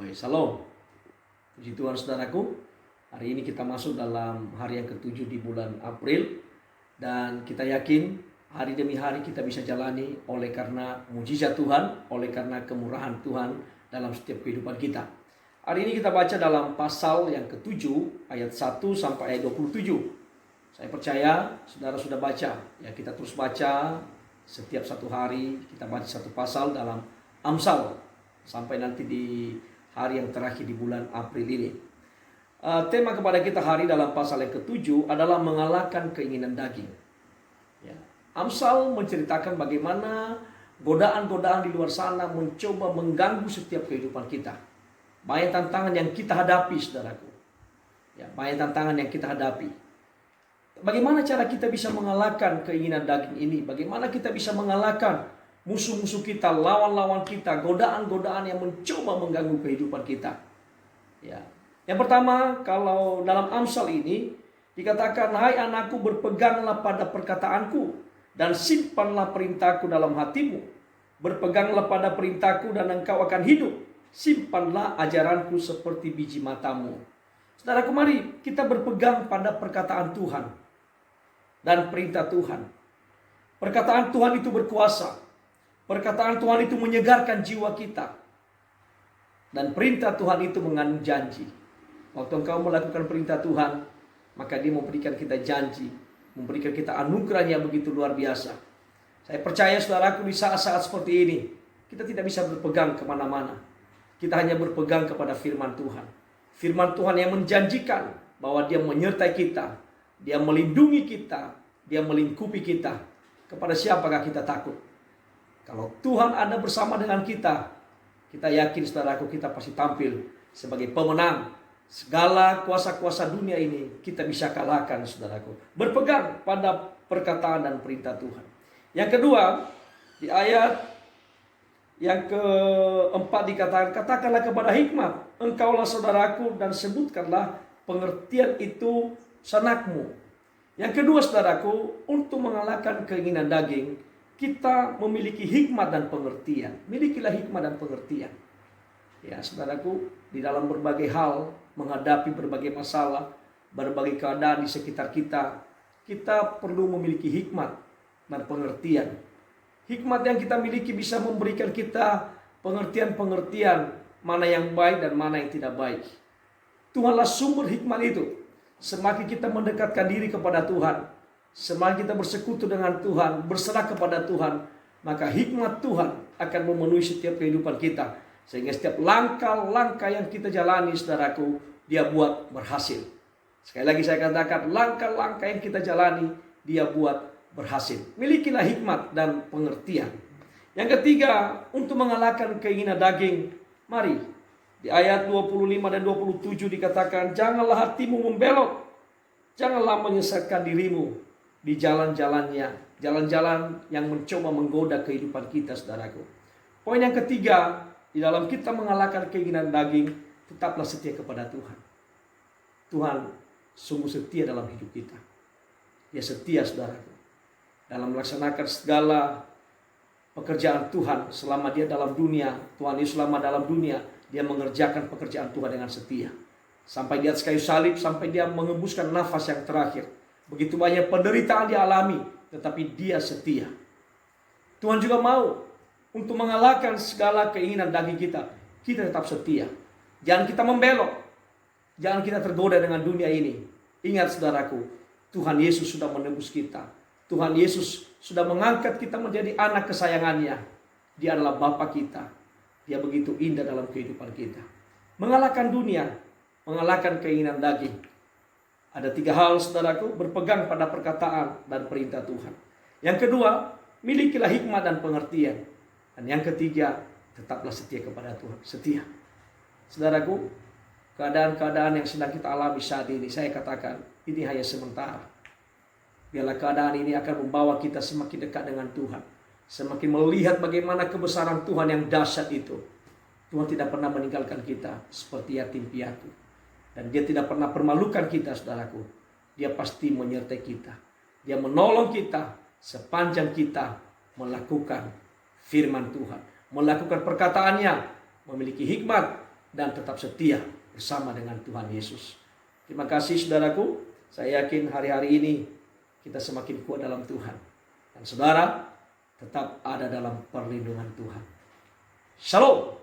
Hai, Salam. Puji Tuhan saudaraku. Hari ini kita masuk dalam hari yang ke-7 di bulan April. Dan kita yakin hari demi hari kita bisa jalani oleh karena mujizat Tuhan, oleh karena kemurahan Tuhan dalam setiap kehidupan kita. Hari ini kita baca dalam pasal yang ke-7 ayat 1 sampai ayat 27. Saya percaya saudara sudah baca. Ya, kita terus baca setiap satu hari kita baca satu pasal dalam Amsal sampai nanti di hari yang terakhir di bulan April ini. Tema kepada kita hari dalam pasal yang ke-7 adalah mengalahkan keinginan daging. Ya. Amsal menceritakan bagaimana godaan-godaan di luar sana mencoba mengganggu setiap kehidupan kita. Banyak tantangan yang kita hadapi, saudaraku. Ya, banyak tantangan yang kita hadapi. Bagaimana cara kita bisa mengalahkan keinginan daging ini? Bagaimana kita bisa mengalahkan musuh-musuh kita, lawan-lawan kita, godaan-godaan yang mencoba mengganggu kehidupan kita? Ya. Yang pertama, kalau dalam Amsal ini dikatakan, hai anakku, berpeganglah pada perkataanku dan simpanlah perintahku dalam hatimu. Berpeganglah pada perintahku dan engkau akan hidup. Simpanlah ajaranku seperti biji matamu. Saudaraku, mari kita berpegang pada perkataan Tuhan dan perintah Tuhan. Perkataan Tuhan itu berkuasa. Perkataan Tuhan itu menyegarkan jiwa kita. Dan perintah Tuhan itu mengandung janji. Waktu engkau melakukan perintah Tuhan, maka Dia memberikan kita janji, memberikan kita anugerah yang begitu luar biasa. Saya percaya saudaraku, di saat-saat seperti ini kita tidak bisa berpegang kemana-mana. Kita hanya berpegang kepada firman Tuhan. Firman Tuhan yang menjanjikan bahwa Dia menyertai kita, Dia melindungi kita, Dia melingkupi kita. Kepada siapakah kita takut? Kalau Tuhan ada bersama dengan kita, kita yakin saudaraku, kita pasti tampil sebagai pemenang. Segala kuasa-kuasa dunia ini kita bisa kalahkan, saudaraku. Berpegang pada perkataan dan perintah Tuhan. Yang kedua, di ayat yang keempat dikatakan, katakanlah kepada hikmat, engkaulah saudaraku, dan sebutkanlah pengertian itu sanakmu. Yang kedua, saudaraku, untuk mengalahkan keinginan daging, kita memiliki hikmat dan pengertian. Milikilah hikmat dan pengertian. Ya, saudaraku, di dalam berbagai hal, menghadapi berbagai masalah, berbagai keadaan di sekitar kita, kita perlu memiliki hikmat dan pengertian. Hikmat yang kita miliki bisa memberikan kita pengertian-pengertian mana yang baik dan mana yang tidak baik. Tuhanlah sumber hikmat itu. Semakin kita mendekatkan diri kepada Tuhan, semakin kita bersekutu dengan Tuhan, berserah kepada Tuhan, maka hikmat Tuhan akan memenuhi setiap kehidupan kita. Sehingga setiap langkah-langkah yang kita jalani, saudaraku, Dia buat berhasil. Sekali lagi saya katakan, langkah-langkah yang kita jalani, Dia buat berhasil. Milikilah hikmat dan pengertian. Yang ketiga, untuk mengalahkan keinginan daging, mari, di ayat 25 dan 27 dikatakan, janganlah hatimu membelot, janganlah menyesatkan dirimu di jalan-jalannya, jalan-jalan yang mencoba menggoda kehidupan kita, saudaraku. Poin yang ketiga, di dalam kita mengalahkan keinginan daging, tetaplah setia kepada Tuhan. Tuhan sungguh setia dalam hidup kita. Dia setia, saudaraku, dalam melaksanakan segala pekerjaan Tuhan selama Dia dalam dunia. Tuhan Yesus selama dalam dunia, Dia mengerjakan pekerjaan Tuhan dengan setia. Sampai di atas kayu salib, sampai Dia mengembuskan nafas yang terakhir. Begitu banyak penderitaan Dia alami, tetapi Dia setia. Tuhan juga mau untuk mengalahkan segala keinginan daging kita. Kita tetap setia. Jangan kita membelok. Jangan kita tergoda dengan dunia ini. Ingat, saudaraku, Tuhan Yesus sudah menebus kita. Tuhan Yesus sudah mengangkat kita menjadi anak kesayangannya. Dia adalah Bapa kita. Dia begitu indah dalam kehidupan kita. Mengalahkan dunia, mengalahkan keinginan daging. Ada 3 hal, saudaraku, berpegang pada perkataan dan perintah Tuhan. Yang kedua, milikilah hikmat dan pengertian. Dan yang ketiga, tetaplah setia kepada Tuhan. Setia. Saudaraku, keadaan-keadaan yang sedang kita alami saat ini, saya katakan, ini hanya sementara. Biarlah keadaan ini akan membawa kita semakin dekat dengan Tuhan. Semakin melihat bagaimana kebesaran Tuhan yang dahsyat itu. Tuhan tidak pernah meninggalkan kita seperti yatim piatu. Dan Dia tidak pernah permalukan kita, saudaraku. Dia pasti menyertai kita. Dia menolong kita sepanjang kita melakukan firman Tuhan. Melakukan perkataannya. Memiliki hikmat, dan tetap setia bersama dengan Tuhan Yesus. Terima kasih saudaraku. Saya yakin hari-hari ini kita semakin kuat dalam Tuhan. Dan saudara tetap ada dalam perlindungan Tuhan. Shalom.